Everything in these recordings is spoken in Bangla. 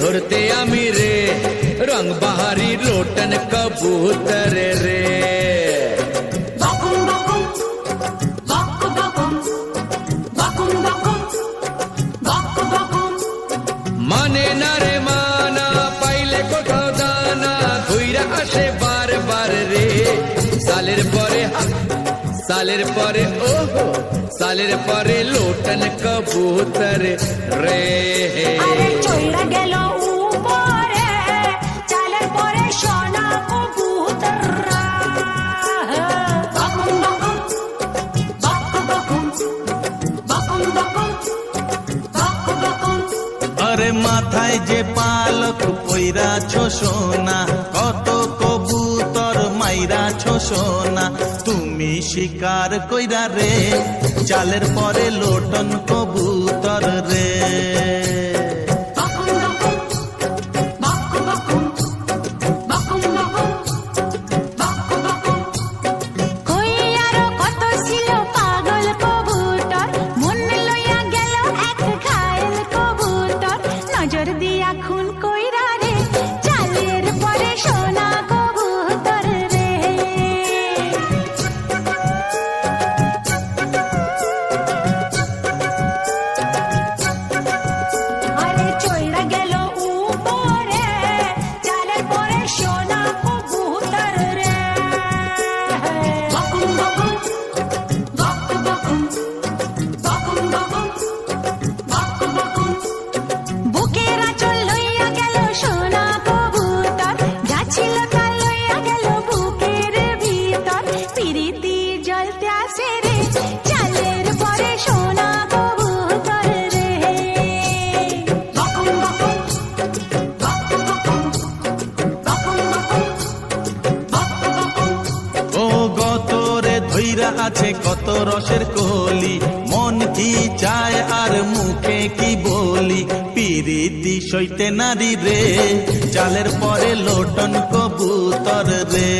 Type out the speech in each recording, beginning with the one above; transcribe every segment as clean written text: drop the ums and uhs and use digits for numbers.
ধরতে আমি রে রং বাহারি লোটন কবুতর রে। মানে না রে মানা পাইলে কোথাও দানা ধুইরা আসে বারবার রে। সালের পরে ওহো সালের পরে লোটন কবুতর রে। চইরা গেল উপরে চালের পরে সোনা কবুতর। আরে মাথায় যে পালক পইরাছ সোনা, কত কবুতর মাইরাছ সোনা, তুমি শিকার কইরা রে চালের পরে লোটন কবুতর রে। আছে কত রসের কলি, মন কি চায় আর মুখে কি বলি, পিরিতি সইতে নারী রে চালের পরে লোটন কবুতর রে।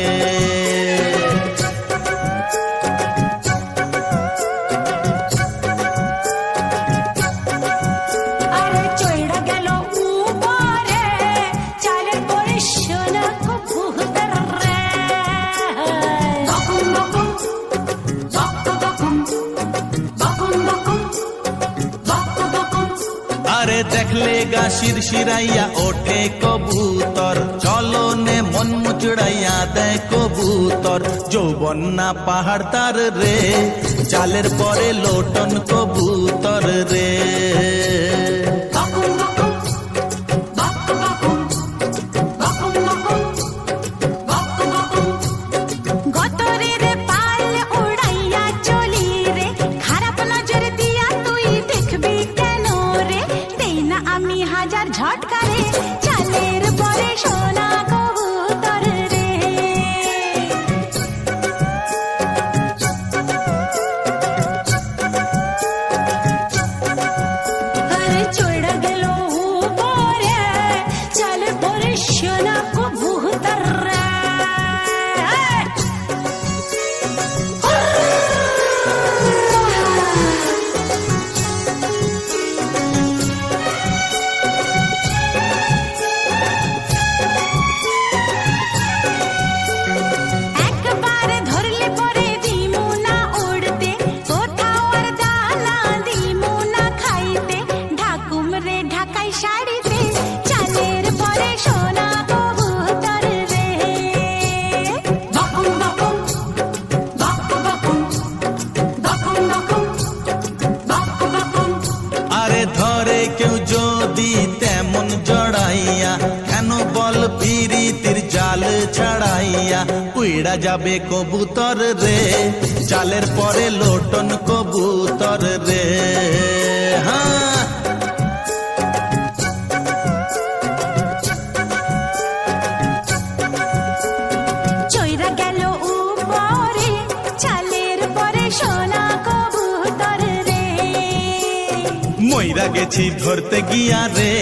আরে দেখলে গা শিরশিরাইয়া ওঠে কবুতর, চলনে মন মুচড়াইয়া দেয় কবুতর, যৌবন না পাহাড় তার রে চালের পরে লোটন কবুতর রে। ধরে কেউ যদি তেমন জড়াইয়া, কেন বল পিরিতির জাল ছাড়াইয়া, উইড়া যাবে কবুতর রে চালের পরে লোটন কবুতর রে। হ্যাঁ চইরা গেল উপরে চালের পরে সোনা কবুতর রে। মইরা গেছি ধরতে গিয়া রে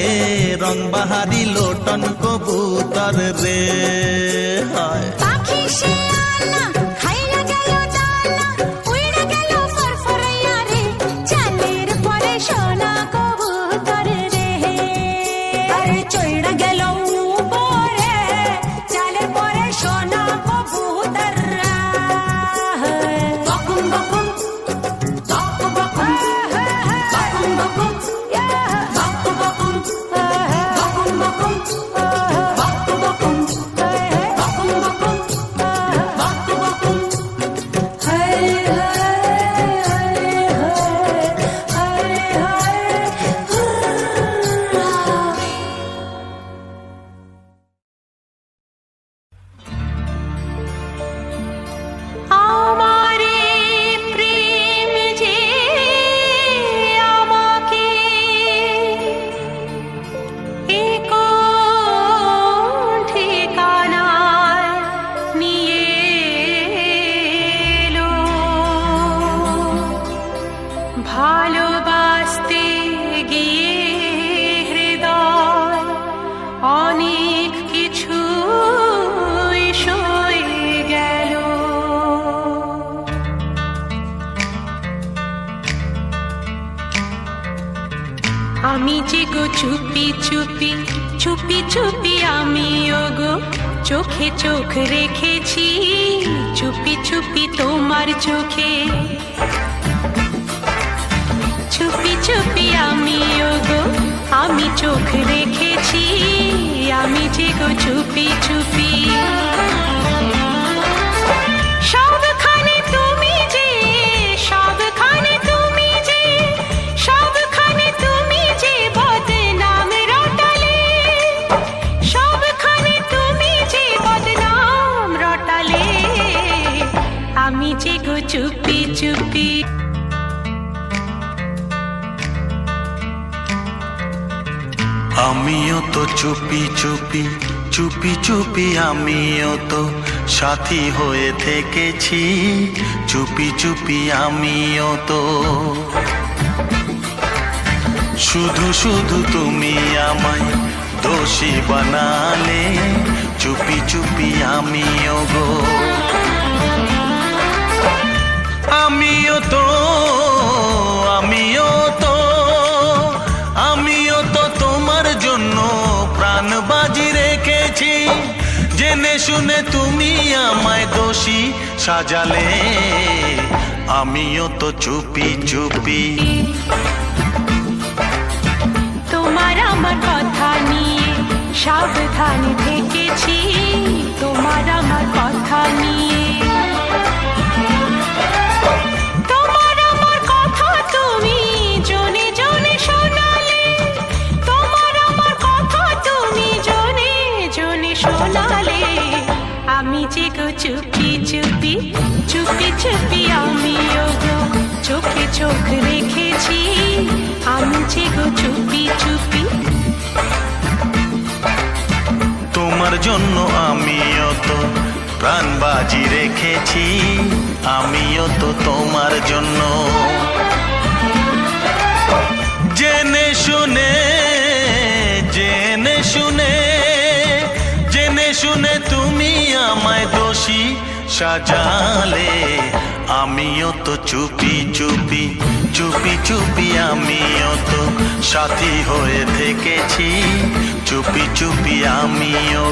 রং বাহারি লোটন কবুতর রে। পাখি সে আনা খাইয়া গেল দানা, উইড়া গেল ফরফরাইয়া রে চালের পরে সোনা কবুতর রে। আরে ভালোবাসতে গিয়ে হৃদয় অনেক কিছু সয়ে গেল। আমি যে গো চুপি চুপি চুপি চুপি আমিও গো চোখে চোখ রেখেছি চুপি চুপি তোমার চোখে। চুপি চুপি আমিও গো আমি চোখ রেখেছি আমি যে গো চুপি চুপি। সবখানে তুমি যে সবখানে তুমি যে সবখানে তুমি যে বদনাম রটালে সবখানে তুমি যে বদনাম রটালে আমি যে গো চুপি চুপি। আমিও তো চুপি চুপি চুপি চুপি আমিও তো সাথী হয়ে থেকেছি চুপি চুপি আমিও তো। শুধু শুধু তুমি আমায় দোষী বানালে চুপি চুপি আমিও গো। আমিও তো আমিও তো আমিও তো তোমার জন্য প্রাণ বাজি রেখেছি জেনে শুনে তুমি আমায় দোষী সাজালে আমিও তো চুপি চুপি। তোমার আমার কথা নিয়ে সাবধান থেকেছি তোমার আমার কথা নিয়ে। তোমার আমার কথা তুমি জনে জনে শোনালে তোমার আমার কথা তুমি জনে জনে শোনালে আমি যে গো চুপি চুপি চুপি চুপি আমিও গো চোখে চোখ রেখেছি আমি যে গো চুপি চুপি। তোমার জন্য আমিও তো প্রাণ বাজি রেখেছি আমিও তো তোমার জন্য। জেনে শুনে জেনে শুনে জেনে শুনে তুমি আমায় দোষী সাজালে আমিও তো চুপি চুপি চুপি চুপি আমিও তো সাথী হয়ে থেকেছি চুপি চুপি আমিও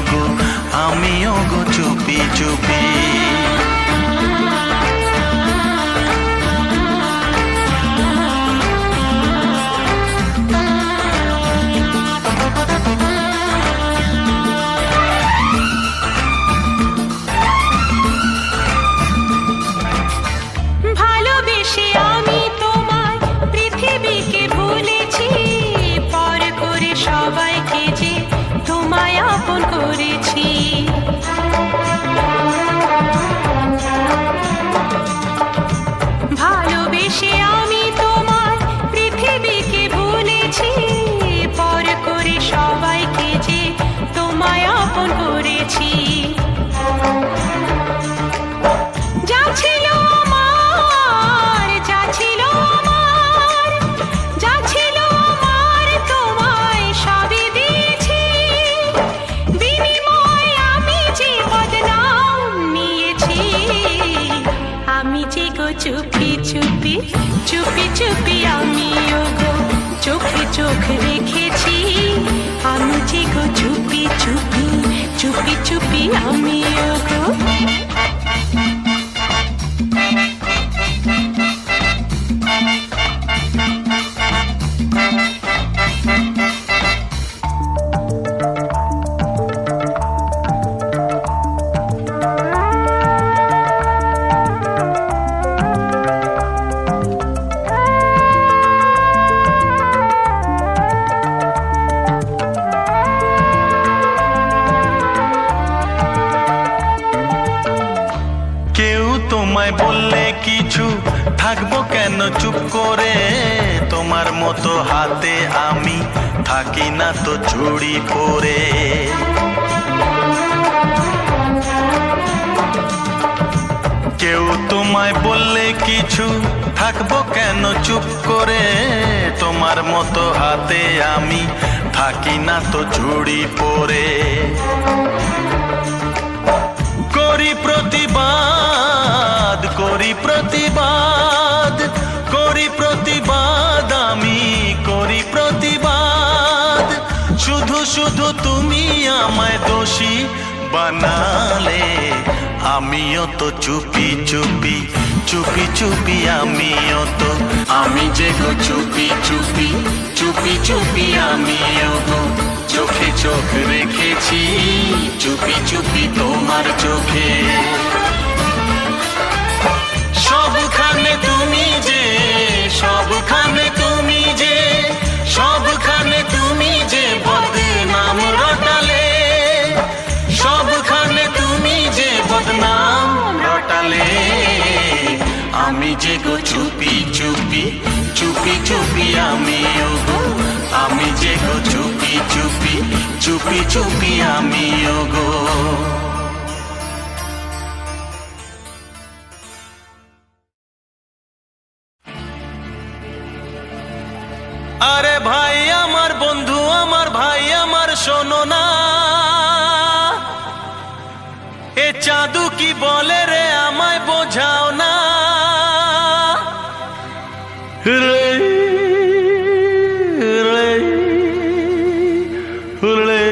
গো চুপি চুপি। ভালোবেসে আমি তোমার পৃথিবীকে ভুলেছি পর করে সবাইকে যে তোমায় আপন করেছি। ভালোবেসে আমি তোমার পৃথিবীকে ভুলেছি পর করে সবাইকে যে তোমায় আপন করেছি। যা ছিল আমার যা ছিল আমার যা ছিল আমার তোমায় সবই দিয়েছি বিনিময়ে আমি যে বদনাম নিয়েছি আমি যে গো চুপি চুপি চুপি চুপি আমিও গো চোখে চোখ রেখেছি আমি যে গো চুপি চুপি চুপি চুপি আমিও গো। তোমায় বললে কিছু থাকবো কেন চুপ করে, তোমার মতো হাতে আমি থাকি না তো চুড়ি পরে। কেউ তোমায় বললে কিছু থাকবো কেন চুপ করে, তোমার মতো হাতে আমি থাকি না তো চুড়ি পরে। করি প্রতিবাদ, করি প্রতিবাদ, করি প্রতিবাদ, আমি করি প্রতিবাদ। শুধু শুধু তুমি আমায় দোষী বানালে, আমিও তো চুপি চুপি চুপি চুপি, আমিও তো, আমি যে গো চুপি চুপি চুপি চুপি, আমিও গো চোখে চোখ রেখেছি চুপি চুপি তোমার চোখে। সবখানে তুমি যে, সবখানে তুমি যে, সবখানে তুমি যে বদনাম রটালে, সবখানে তুমি যে বদনাম রটালে। আমি যে গো চুপি চুপি চুপি চুপি, আমিও গো, আমি যে গো চুপি চুপি চুপি চুপি, আমিও গো। আরে ভাই আমার, বন্ধু আমার, ভাই আমার, শোনো না, এ চাঁদু কি বলে রে, আমায় বোঝাও না রে রে রে।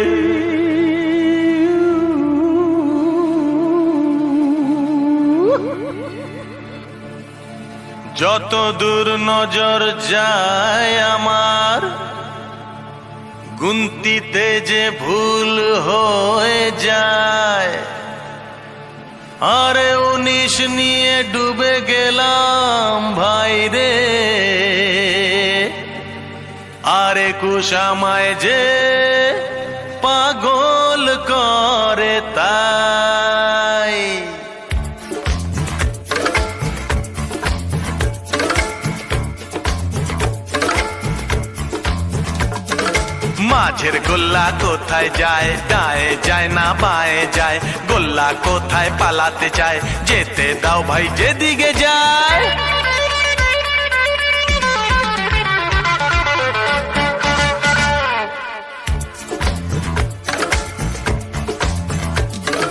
যত দূর নজর যায় আমার, গুনতিতে যে ভুল হয়ে যায়। আরে 19 নিয়ে ডুবে গেলাম ভাই রে, আর 21 আমায় যে পাগল করে তাই। মাঝের গোল্লা কোথায় যায়, ডায়ে যায় না বায়ে যায়, গোল্লা কোথায় পালাতে চায়, যেতে দাও ভাই যেদিকে যায়।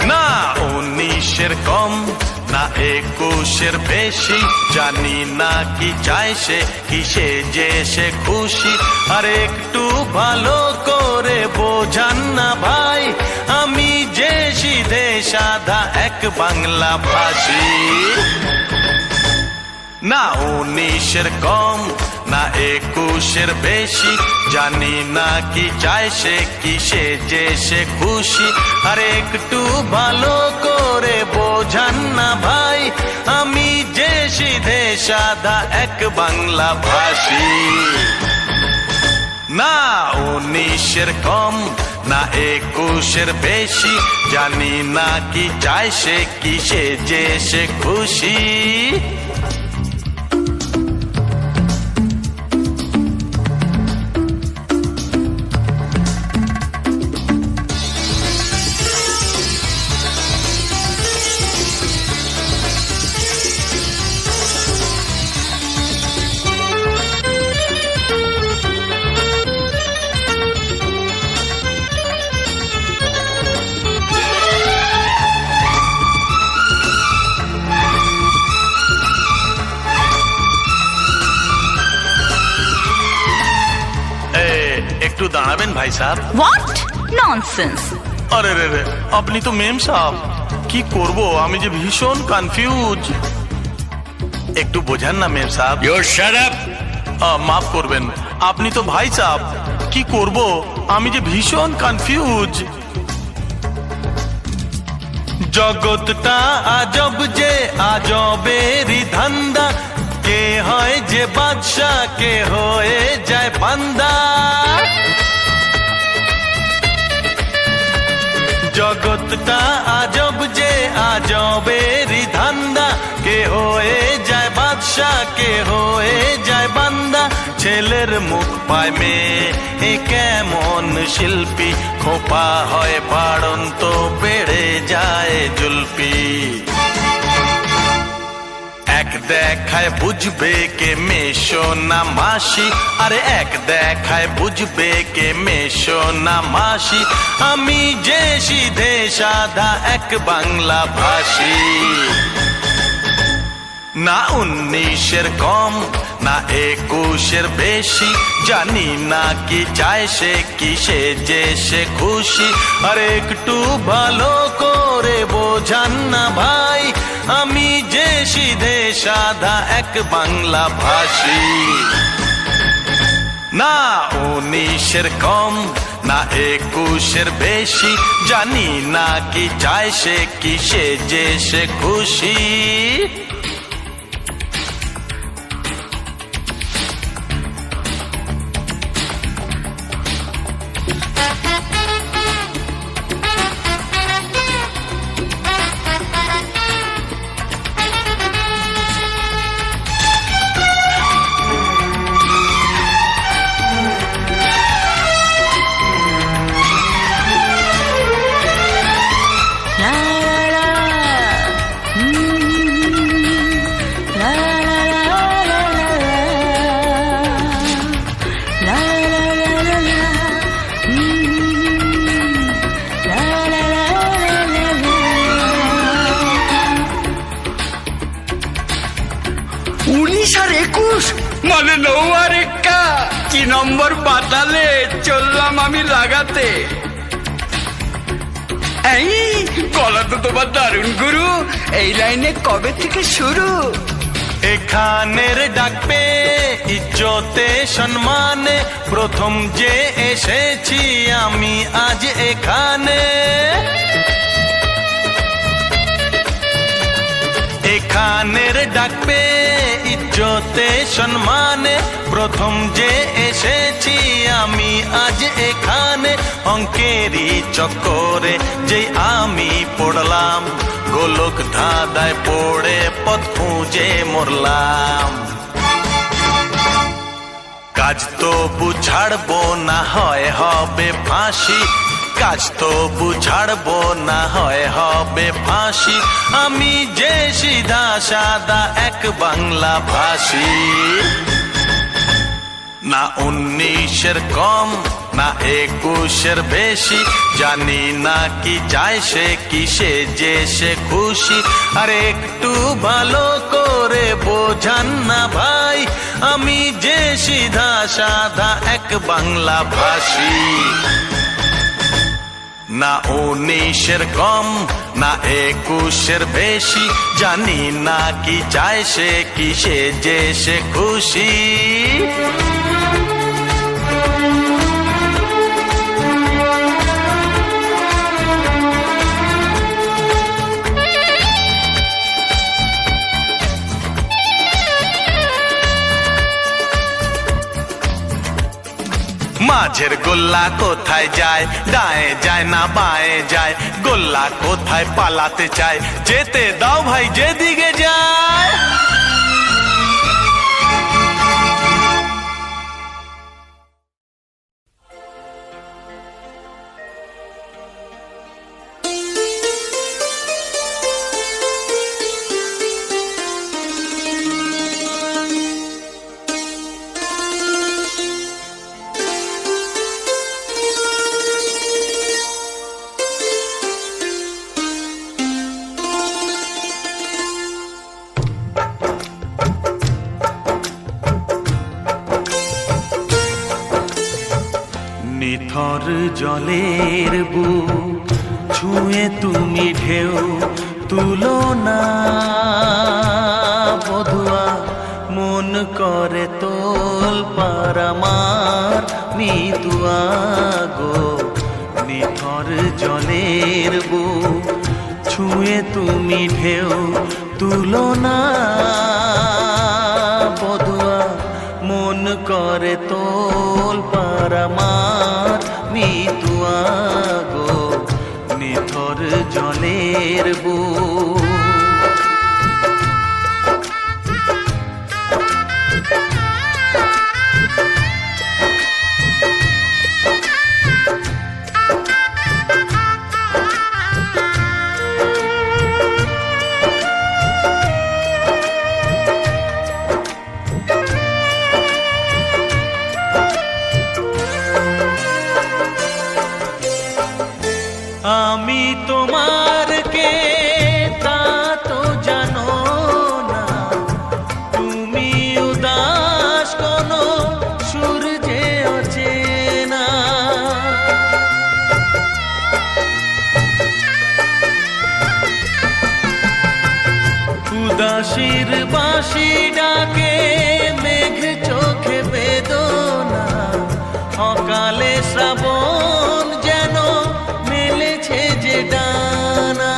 না 19-এর কম, না 21-এর বেশি, জানি না কি চায় সে, কিসে যে সে খুশি। আর একটু ভালো করে বোঝান না ভাই, আমি যে সিধে সাধা এক বাংলা ভাষী। না 19-এর কম, না 21-এর বেশি, জানি না কি চায় সে, কিসে যে সে খুশি। আর একটু ভালো করে বোঝান না ভাই, আমি যে সিধে সাধা এক বাংলা ভাষী। না 19-এর কম, না 21-এর বেশি, জানি না কি চায় সে, কিসে যে সে খুশি। একটু দাঁড়াবেন ভাই সাহেব। What nonsense! আরে রে রে, আপনি তো মেম সাহেব, কি করব আমি যে ভীষণ কনফিউজ। একটু বোঝান না মেম সাহেব। You shut up. মাফ করবেন, আপনি তো ভাই সাহেব, কি করব আমি যে ভীষণ কনফিউজ। জগৎটা আজব যে আজবেরই ধান্দা, কে হয় যে বাদশা, কে হয়ে যায় বান্দা। জগৎটা আজব যে আজবেরই ধান্দা, কে বৈশাখে হয়ে যায় বান্দা, ছেলের মুখ পায় মেয়ে, এ কেমন শিল্পী, খোপা হয় বাড়ন্ত, বেড়ে যায় জুলপি। এক দেখায় বুঝবে কে মেশো না মাসি, আরে এক দেখায় বুঝবে কে মেশো না মাসি, আমি যে সিধে সাদা এক বাংলা ভাষী। না 19-এর কম না 21-এর বেশি, জানি না কি চায় সে, কিসে যে সে খুশি, আর একটু ভালো করে বোঝান না ভাই, আমি যে সিধে সাদা এক বাংলা ভাষী। না 19-এর কম না 21-এর বেশি, জানি না কি চায় সে, কিসে যে সে খুশি। মানে 9 আর 1 কি নম্বর পাতালে চললাম আমি লাগাতে। এই গলা তো তোমার দারুণ গুরু, এই লাইনে কবে থেকে শুরু? এখানের ডাকবে ইজ্জতে সম্মানে, প্রথম যে এসেছি আমি আজ এখানে। এখানের ডাকবে ইজ্জতে সম্মানে, প্রথম যে এসেছি আমি আজ এখানে। অঙ্কেরই চক্করে যেই আমি পড়লাম, গোলক ধাঁধায় পড়ে পথ খুঁজে মরলাম। কাজ তো বুঝাড়বো না হয় হবে ফাঁসি, কাজ তো বুঝাড়বো না হয় হবে ফাঁসি, আমি যে সিধা সাদা এক বাংলা ভাষী। না 19-এর কম না 21-এর বেশি, জানি না কি চায় সে, কিসে যে সে খুশি, আর একটু ভালো করে বোঝান না ভাই, আমি যে সিধা সাদা এক বাংলা ভাষী। না 19-এর কম না 21-এর বেশি, জানি না কি চায় সে, কিসে যে সে খুশি। মাঝের গোল্লা কোথায় যায়, ডায়ে যায় না বায়ে যায়, গোল্লা কোথায় পালাতে চায়, যেতে দাও ভাই যেদিকে যায়। নিথর জলের বুক ছুঁয়ে তুমি ঢেউ তুলো না বধুয়া, মন করে তোল পার আমার মিতুয়া গো। নিথর জলের বুক ছুঁয়ে তুমি ঢেউ তুলো না বধুয়া, মন করে তোল পার আমার মিতুয়া গো। নিথর জলের বুক তোমার কে তা তো জানো না, তুমি উদাস কোনো সূর্যে অচেনা। উদাসীর বাঁশি ডাকে মেঘ চোখে বেদনা, অকালে শ্রাবণ যেন মেলেছে যে ডানা।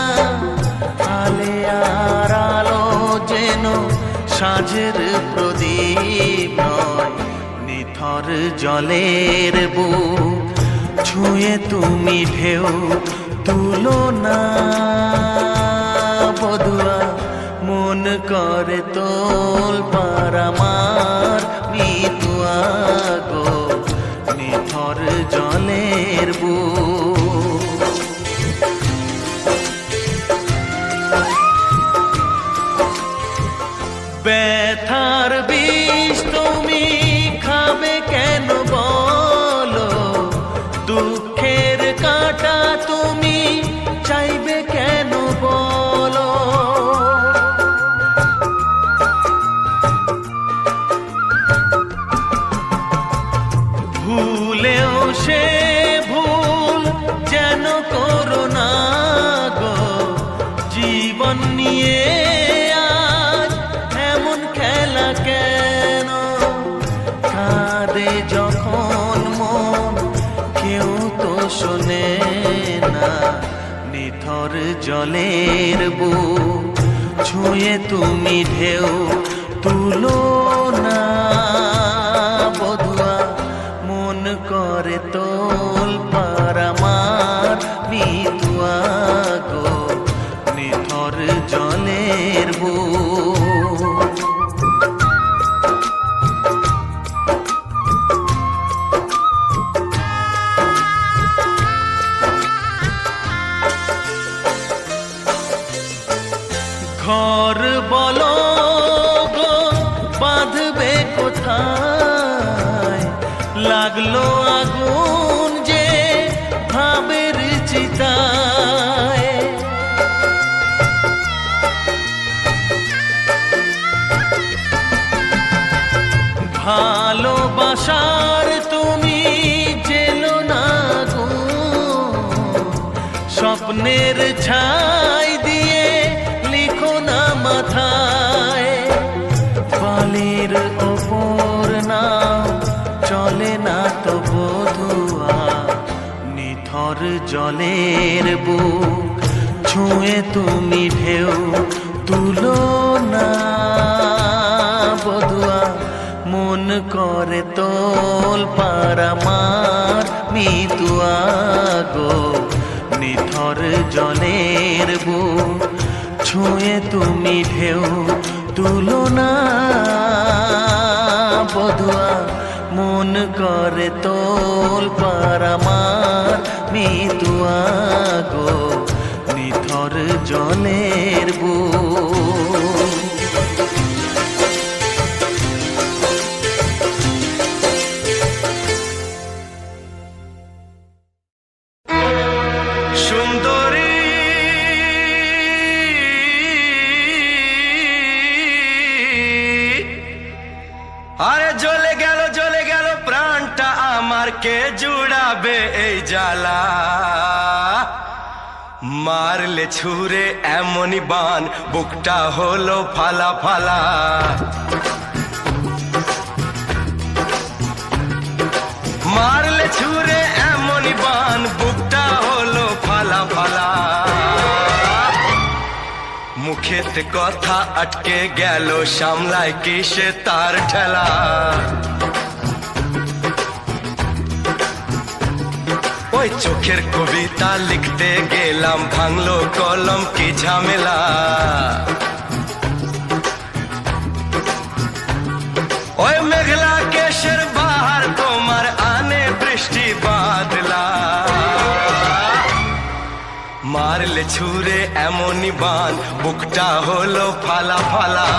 আলে আর আলো যেন সাঁঝের প্রদীপ নয়, নিথর জলের বুক ছুঁয়ে তুমি ঢেউ তুলো না। বধুয়া মন করে তোল পার আমার মিতুয়া গো, নিথর জলের বুক। ব্যথার বিষ তুমি খাবে কেন বলো, দুঃখের কাঁটা তুমি চাইবে কেন বলো। ভুলেও সে ভুল যেন করো না গো, জীবন নিয়ে আজ এমন খেলা কেন। কাঁদে যখন মন কেউ তো শোনে না, নিথর জলের বুক ছুঁয়ে তুমি ঢেউ তুলো না। বধুয়া মন করে তোল পার আমার মিতুয়া গো, নিথর জলের বুক। ঘর বলো গো বাঁধবে কোথায়, লাগলো আগুন যে ভাবের চিতায়। ভালোবাসার তুমি জেলো না গো, স্বপ্নের ছাই দিয়ে লিখো না মাথায়। বালির ওপর নাও চলে না তো বধুয়া, নিথর জলের বুক ছুঁয়ে তুমি ঢেউ তুলো না। বধুয়া মন করে তোল পার আমার মিতুয়া গো, নিথর জলের বুক ছুঁয়ে তুমি ঢেউ তুলো না। বধুয়া মন করে তোল পার আমার মিতুয়া গো, নিথর জলের বুক। সুন্দরী আরে জ্বলে গেল প্রাণটা আমার, কে জুড়াবে এই জ্বালা। মারলে ছুঁড়ে এমনই বান, বুকটা হলো ফালা ফালা। মারলে ছুঁড়ে এমনই বান, বুকটা হলো ফালা ফালা। মুখেতে কথা আটকে গেল, সামলায় কিসে তার ঠেলা। ওই চোখের কবিতা লিখতে গেলাম, ভাঙলো কলম কি ঝামেলা। ওই মেঘলা কেশের বাহার তোমার আনে বৃষ্টি বাদলা। মারলে ছুঁড়ে এমনই বান, বুকটা হলো ফালা ফালা।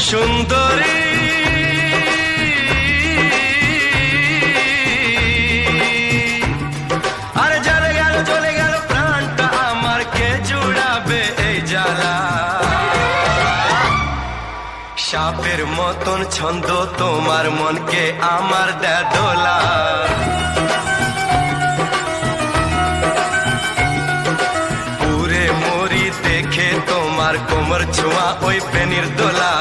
সুন্দরী পাখির মতন ছন্দ তোমার মনকে আমার দেয় দোলা। পুরে মরি দেখে তোমার কোমর ছোঁয়া ওই বেনির দোলা।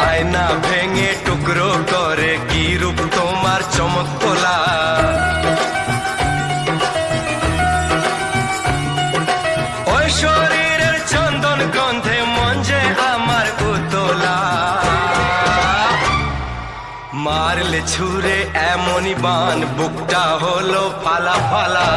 আয়না ভেঙে টুকরো করে কি রূপ তোমার চমক তোলা। ওই শরীরের চন্দন গন্ধে মন যে আমার উতলা। মারলে ছুঁড়ে এমনই বান বুকটা হলো ফালা ফালা।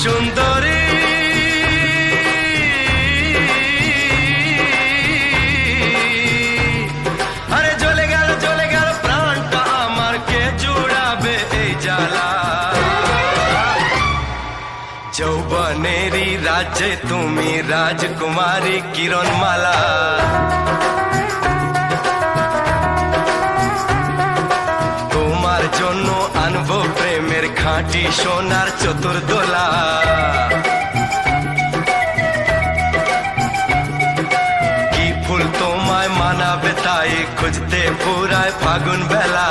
সুন্দরী আরে জ্বলে গেল প্রাণটা আমার, কে জুড়াবে এই জ্বালা। যৌবনেরই রাজ্যে তুমি রাজকুমারী কিরণমালা। তোমার জন্য আনবো প্রেমের খাঁটি সোনার চতুর্দোলা। কি ফুল তোমায় মানাবে তাই খুঁজতে পুরায় ফাগুন বেলা।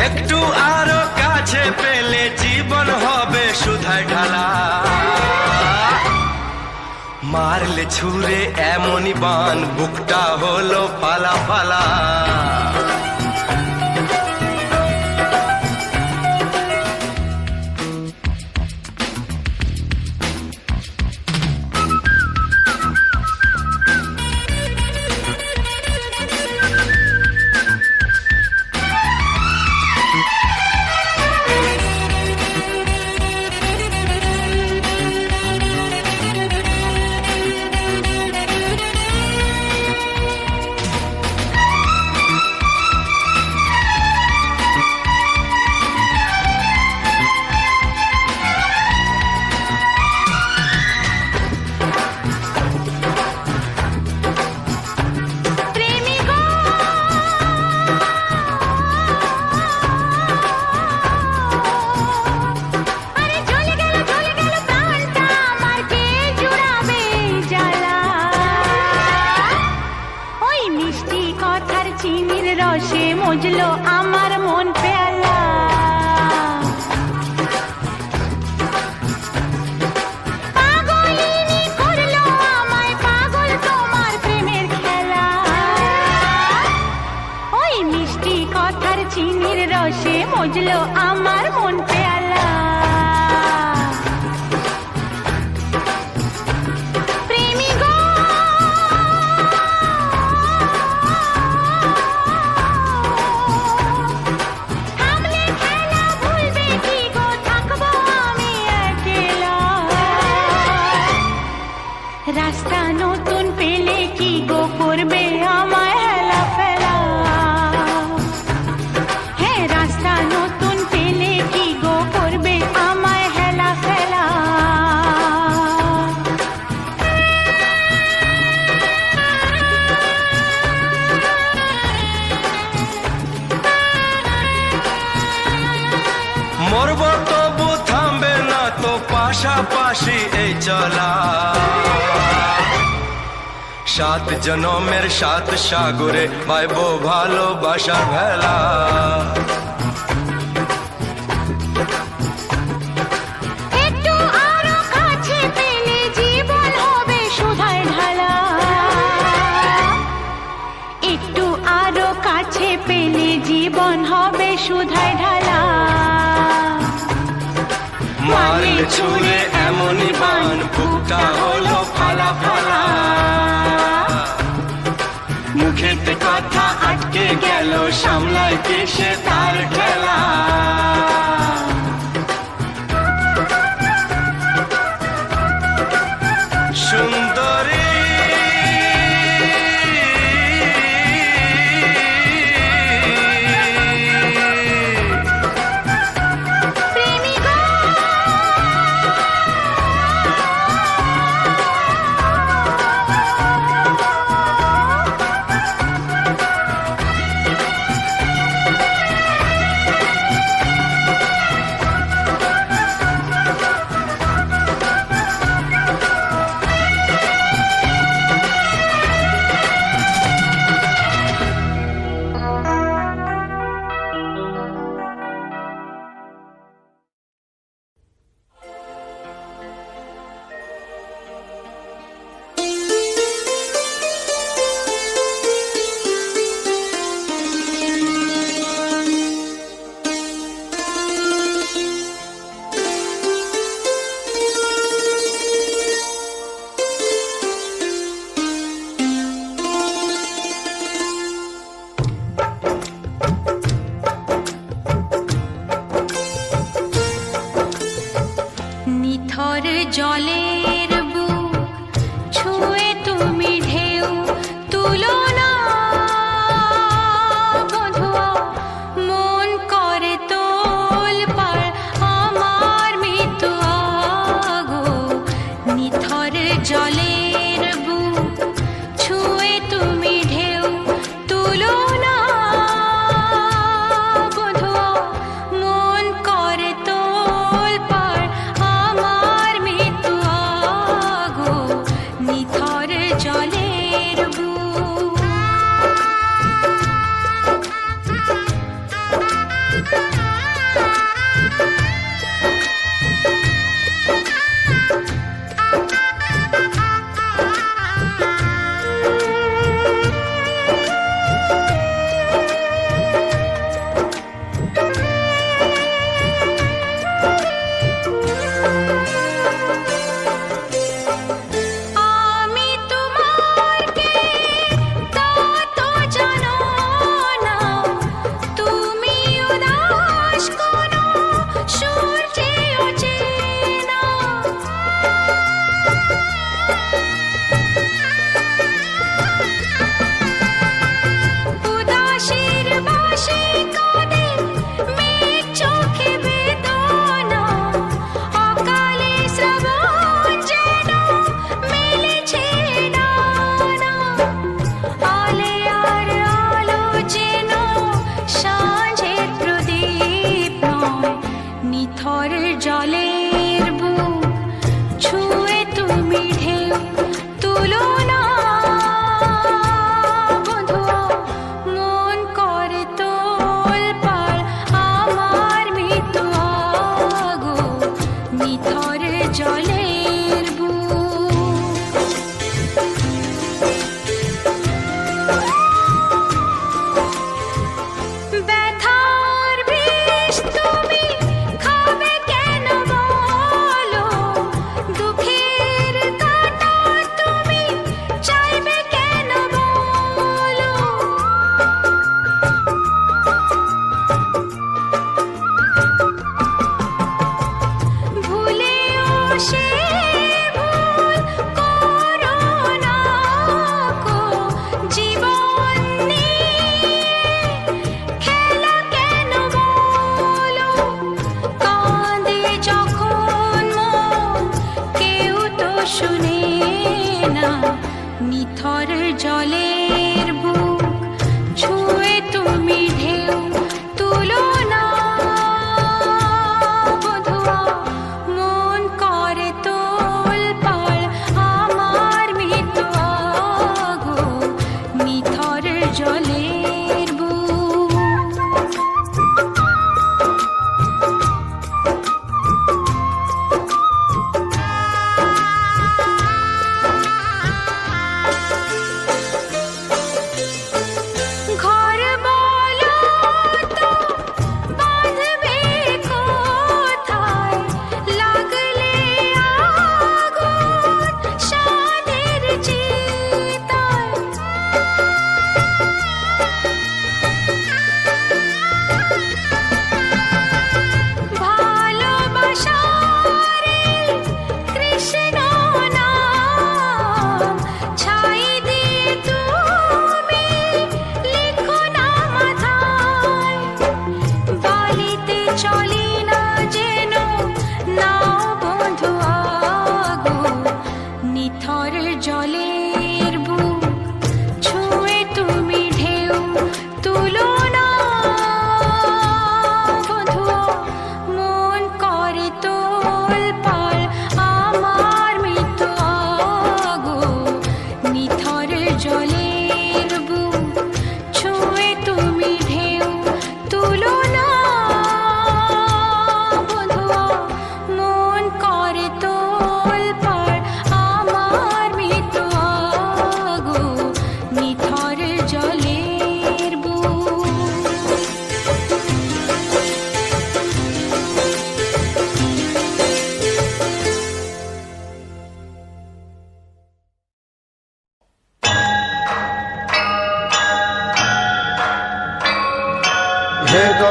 একটু আরো কাছে পেলে জীবন হবে সুধায় ঢালা। মারলে ছুঁড়ে এমনই বান বুকটা হলো ফালা ফালা। চিনির রসে মজলো আমার মন পেয়ালা। পাগলিনী করলো আমায় পাগল তোমার প্রেমের খেলা। ওই মিষ্টি কথার চিনির রসে মজলো আমার মন পেয়ালা। রাস্তা নতুন পেলে কি গো করবে আমায় হেলা ফেলা। হ্যাঁ রাস্তা নতুন পেলে কি গো করবে আমায় হেলা ফেলা। মরব তবু থামবে না তো পাশাপাশি এই চলা। সাত জনমের সাত সাগরে পাইব ভালোবাসার ভেলা। একটু আরো কাছে পেলে জীবন হবে সুধায় ঢালা। একটু আরো কাছে পেলে জীবন হবে সুধায় ঢালা। মারলে ছুঁড়ে এমনই বান বুকটা হলো ফালা ফালা। কে গেল সামলায় কে সে তার খেলা সুন্দরী প্রেমিকা নিথর জলের বুক ছুঁয়ে তুমি ঢেউ তুলো না বধুয়া মন করে তোলপাড় আমার মৃত্যু আগো নিথর জলের বুক ছুঁয়ে তুমি ঢেউ তুলো না বধুয়া মন করে তোলপাড় আমার মৃত্যু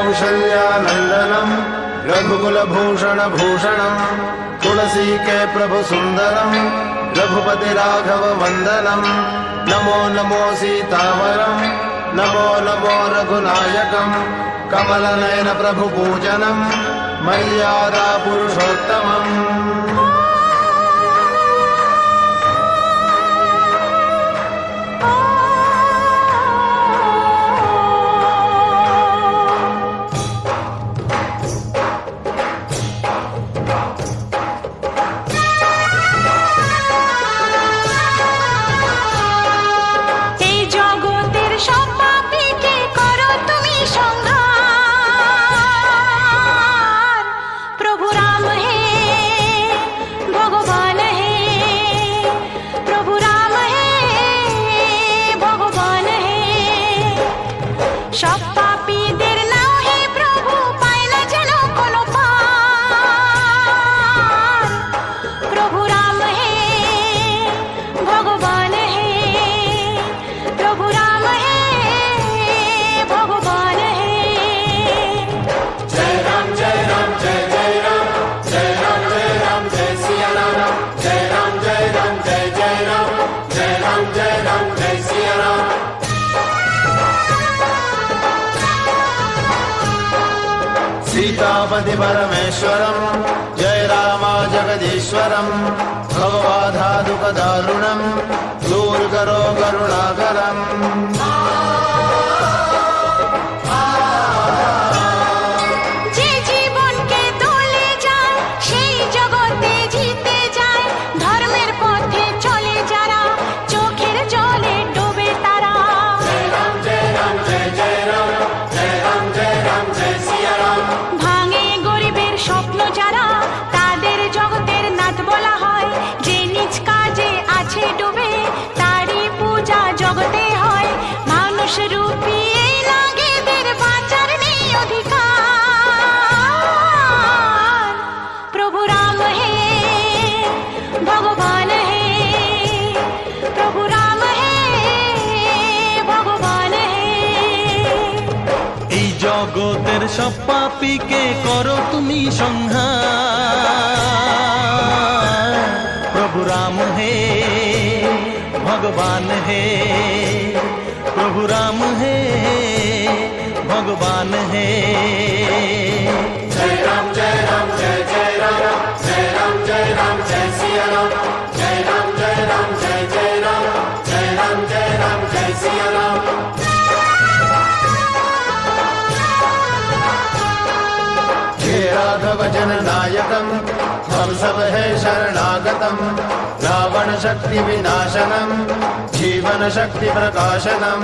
कौसल्यानन्दनम् रघुकुलभूषणभूषणम् तुलसी के प्रभु सुन्दरम् रघुपति राघव वन्दनम् नमो नमो सीतावरम् नमो नमो रघुनायकम् कमलनयन प्रभु पूजनम् मर्यादा पुरुषोत्तमम् सीतापति परमेश्वरम् जय रामा जगदीश्वरम् भवबाधादुःखदारुणम् दूर करो करुणाकरम् জগতের সব পাপীকে করো তুমি সংহার প্রভু রাম হে ভগবান হে প্রভু রাম হে ভগবান হে जय राम जय राम जय जय राम जय राम जय राम जय सिया राम जय राम जय राम जय जय राम जय राम जय राम जय सिया राम राघव जन नायकम हम सब है शरणागतम रावण शक्ति विनाशनम जीवन शक्ति प्रकाशनम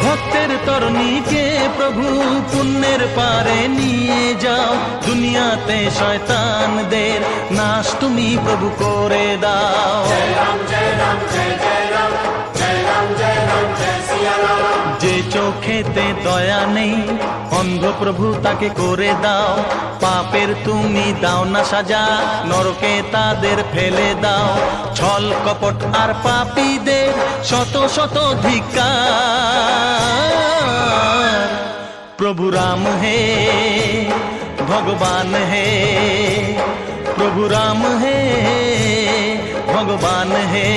ভক্তের তরণীকে প্রভু পুণ্যের পারে নিয়ে যাও দুনিয়াতে শয়তানদের নাশ তুমি প্রভু করে দাও जय राम जय राम जय जय राम जय राम जय राम जय सिया राम যে চোখেতে দয়া নেই অন্ধ প্রভু তাকে করে দাও পাপের তুমি দাও না সাজা নরকে তাদের ফেলে দাও ছল কপট আর পাপীদের শত শত ধিক্কার প্রভু রাম হে ভগবান হে প্রভু রাম হে ভগবান হে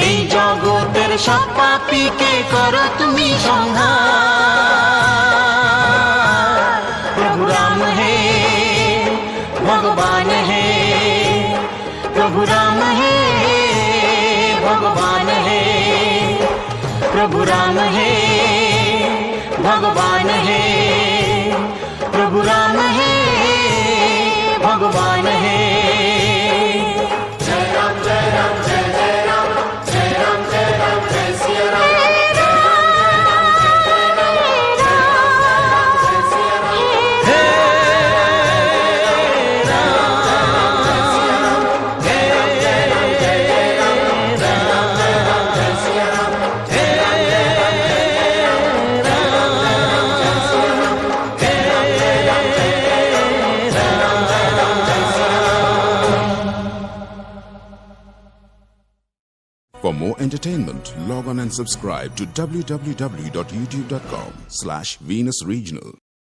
এই জগতের সব পাপীকে করো তুমি সংহার প্রভু রাম হে ভগবান হে প্রভু রাম হে ভগবান হে প্রভু রাম হে ভগবান হে প্রভু রাম হে ভগবান হে जय राम जय राम जय जय राम जय राम जय राम जय Siya Ram For more entertainment, log on and subscribe to www.youtube.com/Venus Regional.